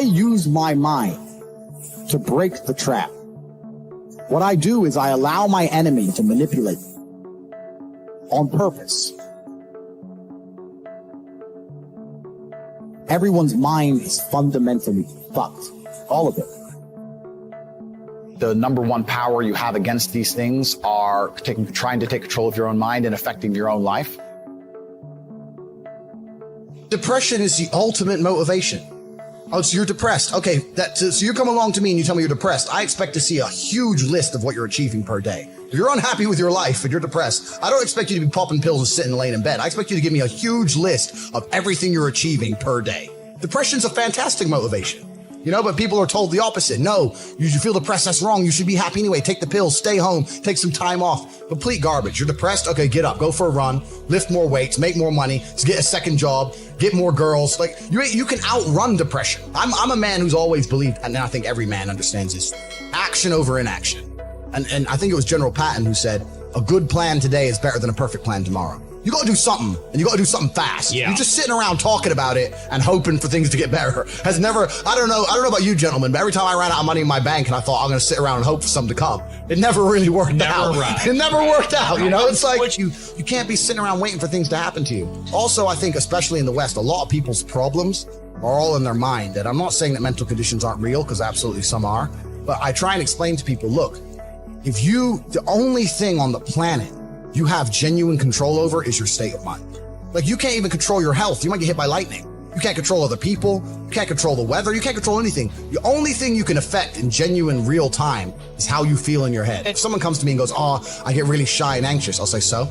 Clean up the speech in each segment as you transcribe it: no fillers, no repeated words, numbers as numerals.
use my mind to break the trap, what I do is I allow my enemy to manipulate me on purpose. Everyone's mind is fundamentally fucked. All of it. The number one power you have against these things are trying to take control of your own mind and affecting your own life. Depression is the ultimate motivation. Oh, so you're depressed. Okay, so you come along to me and you tell me you're depressed. I expect to see a huge list of what you're achieving per day. If you're unhappy with your life and you're depressed, I don't expect you to be popping pills and sitting laying in bed. I expect you to give me a huge list of everything you're achieving per day. Depression's a fantastic motivation. You know, but people are told the opposite. No, you feel depressed, that's wrong. You should be happy anyway. Take the pills, stay home, take some time off. Complete garbage. You're depressed? Okay, get up, go for a run, lift more weights, make more money, get a second job, get more girls. Like, you can outrun depression. I'm a man who's always believed, and I think every man understands this, action over inaction. And I think it was General Patton who said, a good plan today is better than a perfect plan tomorrow. You gotta do something, and you gotta do something fast. Yeah. You're just sitting around talking about it and hoping for things to get better. Has never, I don't know about you gentlemen, but every time I ran out of money in my bank and I thought I'm gonna sit around and hope for something to come, it never really worked out. Right. It never worked out, you know? It's like, you can't be sitting around waiting for things to happen to you. Also, I think, especially in the West, a lot of people's problems are all in their mind. And I'm not saying that mental conditions aren't real, because absolutely some are, but I try and explain to people, look, the only thing on the planet you have genuine control over is your state of mind. Like, you can't even control your health. You might get hit by lightning. You can't control other people. You can't control the weather. You can't control anything. The only thing you can affect in genuine real time is how you feel in your head. If someone comes to me and goes, oh, I get really shy and anxious, I'll say, so?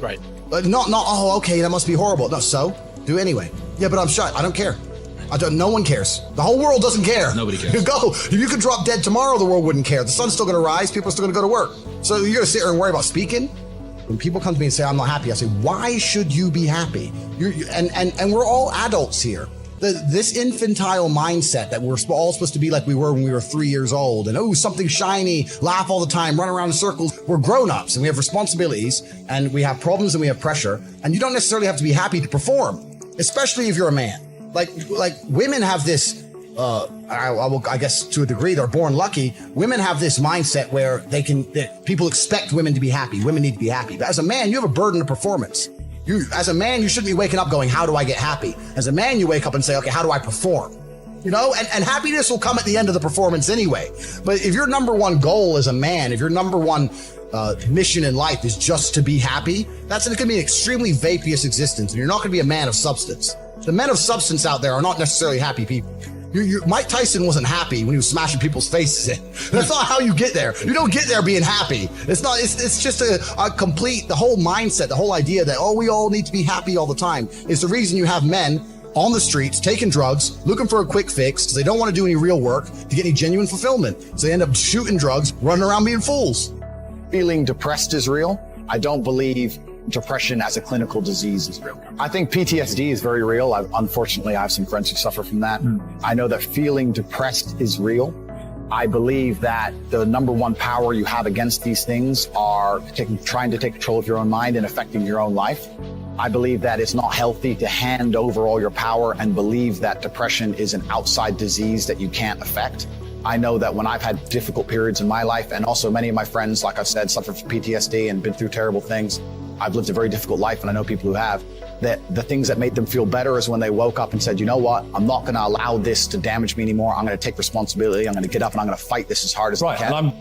Right. Not, oh, okay, that must be horrible. No, so? Do it anyway. Yeah, but I'm shy. I don't care. No one cares. The whole world doesn't care. Nobody cares. You could drop dead tomorrow, the world wouldn't care. The sun's still gonna rise, people are still gonna go to work. So you're gonna sit here and worry about speaking? When people come to me and say, I'm not happy, I say, why should you be happy? And we're all adults here. This infantile mindset that we're all supposed to be like we were when we were 3 years old, and something shiny, laugh all the time, run around in circles. We're grown-ups and we have responsibilities and we have problems and we have pressure, and you don't necessarily have to be happy to perform, especially if you're a man. Like women have this, I guess to a degree, they're born lucky. Women have this mindset where people expect women to be happy. Women need to be happy. But as a man, you have a burden of performance. As a man, you shouldn't be waking up going, how do I get happy? As a man, you wake up and say, okay, how do I perform? You know, and happiness will come at the end of the performance anyway. But if your number one goal as a man, if your number one mission in life is just to be happy, that's going to be an extremely vaporous existence, and you're not going to be a man of substance. The men of substance out there are not necessarily happy people. Mike Tyson wasn't happy when he was smashing people's faces in. That's not how you get there. You don't get there being happy. It's just a complete, the whole mindset, the whole idea that, we all need to be happy all the time is the reason you have men on the streets taking drugs, looking for a quick fix because they don't want to do any real work to get any genuine fulfillment. So they end up shooting drugs, running around being fools. Feeling depressed is real. I don't believe depression as a clinical disease is real. I think PTSD is very real. Unfortunately, I have some friends who suffer from that. I know that feeling depressed is real. I believe that the number one power you have against these things are trying to take control of your own mind and affecting your own life. I believe that it's not healthy to hand over all your power and believe that depression is an outside disease that you can't affect. I know that when I've had difficult periods in my life, and also many of my friends, like I've said, suffer from PTSD and been through terrible things. I've lived a very difficult life, and I know people who have, that the things that made them feel better is when they woke up and said, you know what, I'm not going to allow this to damage me anymore. I'm going to take responsibility. I'm going to get up and I'm going to fight this as hard as I can.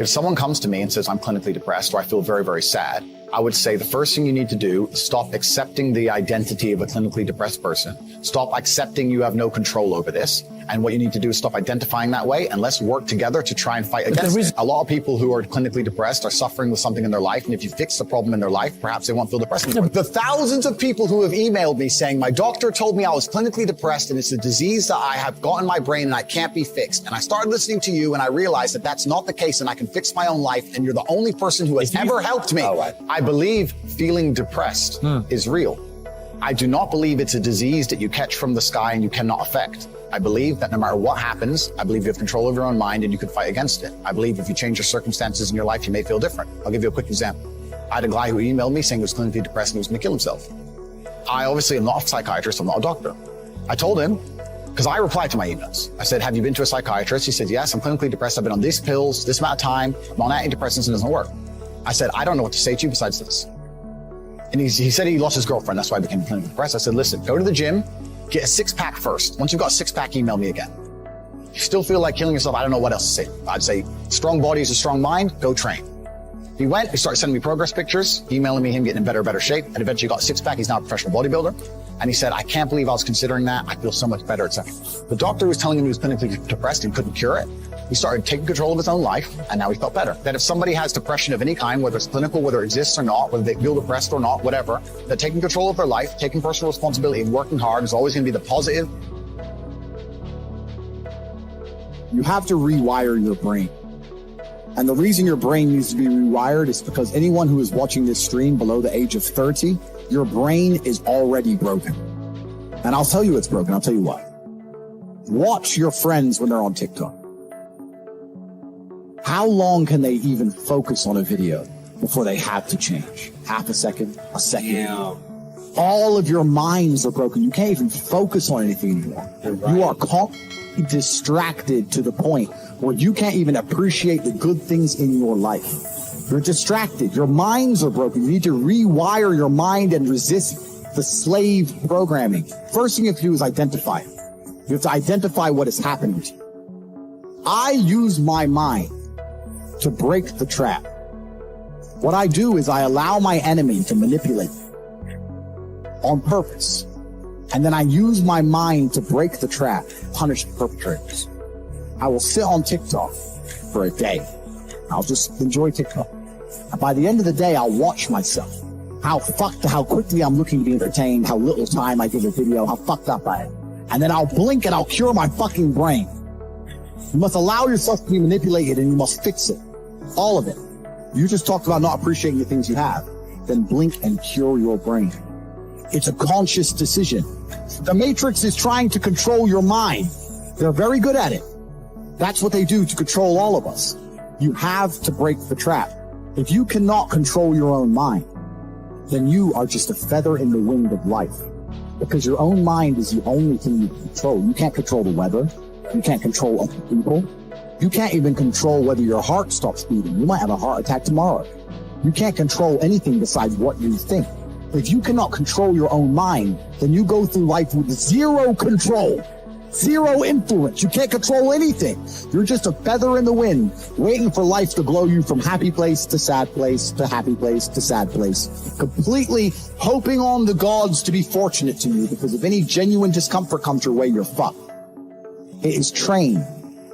If someone comes to me and says I'm clinically depressed or I feel very, very sad, I would say the first thing you need to do is stop accepting the identity of a clinically depressed person. Stop accepting you have no control over this. And what you need to do is stop identifying that way, and let's work together to try and fight against it. A lot of people who are clinically depressed are suffering with something in their life, and if you fix the problem in their life, perhaps they won't feel depressed anymore. The thousands of people who have emailed me saying, my doctor told me I was clinically depressed and it's a disease that I have got in my brain and I can't be fixed. And I started listening to you and I realized that that's not the case and I can fix my own life, and you're the only person who has ever helped me. I believe feeling depressed is real. I do not believe it's a disease that you catch from the sky and you cannot affect. I believe that no matter what happens, I believe you have control over your own mind and you can fight against it. I believe if you change your circumstances in your life, you may feel different. I'll give you a quick example. I had a guy who emailed me saying he was clinically depressed and he was going to kill himself. I obviously am not a psychiatrist, I'm not a doctor. I told him, Because I replied to my emails. I said, have you been to a psychiatrist? He said, yes, I'm clinically depressed. I've been on these pills, this amount of time. I'm on antidepressants and it doesn't work. I said, I don't know what to say to you besides this. And he said he lost his girlfriend. That's why I became clinically depressed. I said, listen, go to the gym, get a six-pack first. Once you've got a six-pack, email me again. If you still feel like killing yourself, I don't know what else to say. I'd say, strong body is a strong mind, go train. He went, he started sending me progress pictures, emailing me him getting in better shape, and eventually got a six-pack. He's now a professional bodybuilder. And he said, I can't believe I was considering that. I feel so much better, etc. The doctor was telling him he was clinically depressed and couldn't cure it. He started taking control of his own life, and now he felt better. That if somebody has depression of any kind, whether it's clinical, whether it exists or not, whether they feel depressed or not, whatever, that taking control of their life, taking personal responsibility and working hard is always going to be the positive. You have to rewire your brain. And the reason your brain needs to be rewired is because anyone who is watching this stream below the age of 30, your brain is already broken. And I'll tell you it's broken. I'll tell you why. Watch your friends when they're on TikTok. How long can they even focus on a video before they have to change? Half a second, a second. Yeah. All of your minds are broken. You can't even focus on anything anymore. Right. You are constantly distracted to the point where you can't even appreciate the good things in your life. You're distracted. Your minds are broken. You need to rewire your mind and resist the slave programming. First thing you have to do is identify it. You have to identify what is happening to you. I use my mind to break the trap. What I do is I allow my enemy to manipulate on purpose. And then I use my mind to break the trap, punish the perpetrators. I will sit on TikTok for a day. I'll just enjoy TikTok. And by the end of the day, I'll watch myself. How quickly I'm looking to be entertained, how little time I give a video, how fucked up I am. And then I'll blink and I'll cure my fucking brain. You must allow yourself to be manipulated and you must fix it. All of it. You just talked about not appreciating the things you have. Then blink and cure your brain. It's a conscious decision. The Matrix is trying to control your mind. They're very good at it. That's what they do to control all of us. You have to break the trap. If you cannot control your own mind, then you are just a feather in the wind of life. Because your own mind is the only thing you can control. You can't control the weather. You can't control other people. You can't even control whether your heart stops beating. You might have a heart attack tomorrow. You can't control anything besides what you think. If you cannot control your own mind, then you go through life with zero control, zero influence. You can't control anything. You're just a feather in the wind, waiting for life to blow you from happy place to sad place to happy place to sad place, completely hoping on the gods to be fortunate to you, because if any genuine discomfort comes your way, you're fucked. It is trained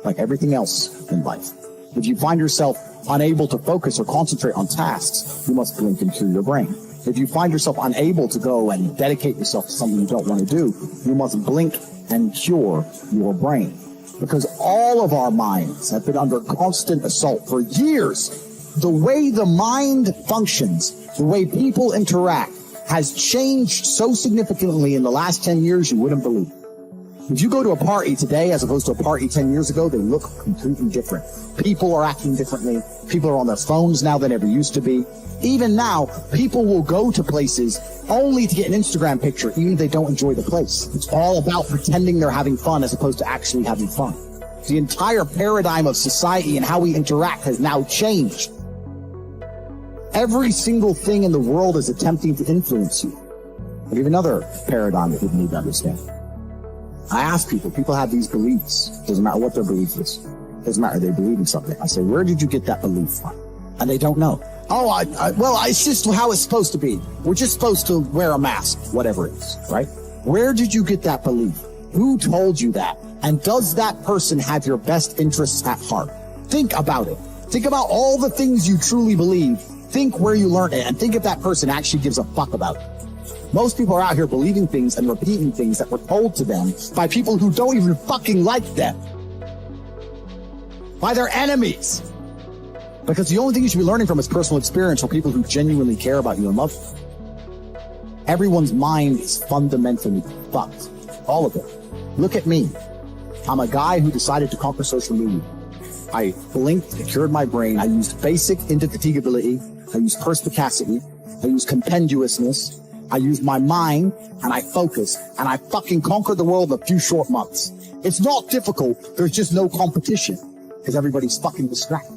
like everything else in life. If you find yourself unable to focus or concentrate on tasks, you must blink and cure your brain. If you find yourself unable to go and dedicate yourself to something you don't want to do, you must blink and cure your brain. Because all of our minds have been under constant assault for years. The way the mind functions, the way people interact, has changed so significantly in the last 10 years you wouldn't believe. If you go to a party today as opposed to a party 10 years ago, they look completely different. People are acting differently. People are on their phones now than ever used to be. Even now, people will go to places only to get an Instagram picture, even if they don't enjoy the place. It's all about pretending they're having fun as opposed to actually having fun. The entire paradigm of society and how we interact has now changed. Every single thing in the world is attempting to influence you. I'll give you another paradigm that you need to understand. I ask people have these beliefs. Doesn't matter what their belief is. Doesn't matter, they believe in something. I say, where did you get that belief from? And they don't know. Oh, well, it's just how it's supposed to be. We're just supposed to wear a mask, whatever it is, right? Where did you get that belief? Who told you that? And does that person have your best interests at heart? Think about it. Think about all the things you truly believe. Think where you learned it, and think if that person actually gives a fuck about it. Most people are out here believing things and repeating things that were told to them by people who don't even fucking like them. By their enemies. Because the only thing you should be learning from is personal experience from people who genuinely care about you and love you. Everyone's mind is fundamentally fucked. All of it. Look at me. I'm a guy who decided to conquer social media. I blinked, I cured my brain. I used basic indefatigability. I used perspicacity. I used compendiousness. I used my mind and I focused and I fucking conquered the world in a few short months. It's not difficult. There's just no competition because everybody's fucking distracted.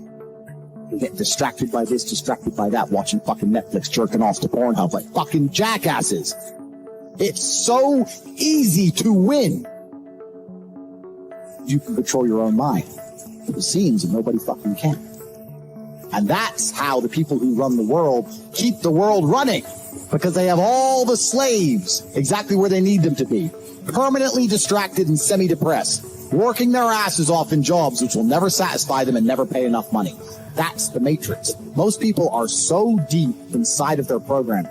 They get distracted by this, distracted by that, watching fucking Netflix, jerking off to Pornhub like fucking jackasses. It's so easy to win. You can control your own mind. It seems that nobody fucking can. And that's how the people who run the world keep the world running, because they have all the slaves exactly where they need them to be, permanently distracted and semi-depressed, working their asses off in jobs which will never satisfy them and never pay enough money. That's the matrix. Most people are so deep inside of their program.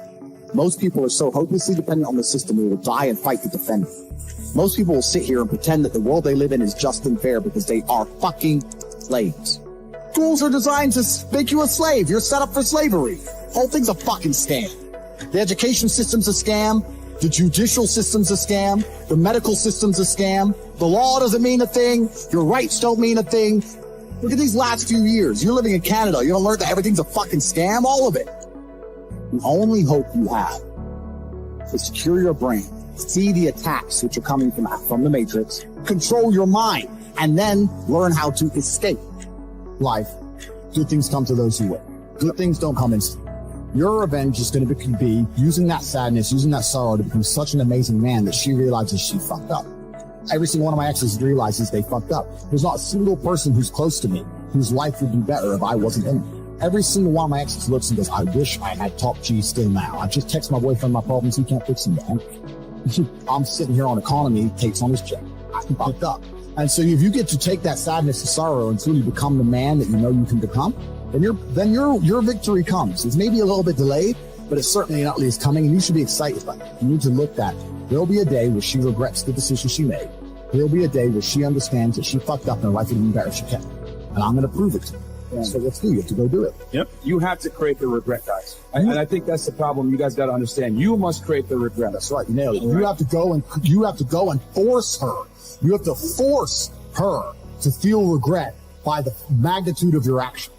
Most people are so hopelessly dependent on the system they will die and fight to defend it. Most people will sit here and pretend that the world they live in is just and fair because they are fucking slaves. Schools are designed to make you a slave. You're set up for slavery. Whole thing's a fucking scam. The education system's a scam. The judicial system's a scam. The medical system's a scam. The law doesn't mean a thing. Your rights don't mean a thing. Look at these last few years. You're living in Canada. You don't learn that everything's a fucking scam? All of it. The only hope you have is to cure your brain, see the attacks which are coming from the matrix, control your mind, and then learn how to escape life. Good things come to those who wait. Good things don't come instantly. Your revenge is going to be using that sadness, using that sorrow to become such an amazing man that she realizes she fucked up. Every single one of my exes realizes they fucked up. There's not a single person who's close to me whose life would be better if I wasn't in it. Every single one of my exes looks and goes, I wish I had top G still now. I just text my boyfriend my problems. He can't fix them, man. I'm sitting here on economy, Tate's on his jet. I fucked up. And so if you get to take that sadness and sorrow until you become the man that you know you can become, then your victory comes. It's maybe a little bit delayed, but it's certainly not least coming, and you should be excited by it. You need to look at it. There'll be a day where she regrets the decision she made. There'll be a day where she understands that she fucked up and her life would be better if she kept. And I'm going to prove it to you. Yeah. So let's do it. You have to go do it. Yep. You have to create the regret, guys. And I think that's the problem. You guys got to understand. You must create the regret. That's right. You nailed it. You have to go and force her. You have to force her to feel regret by the magnitude of your actions.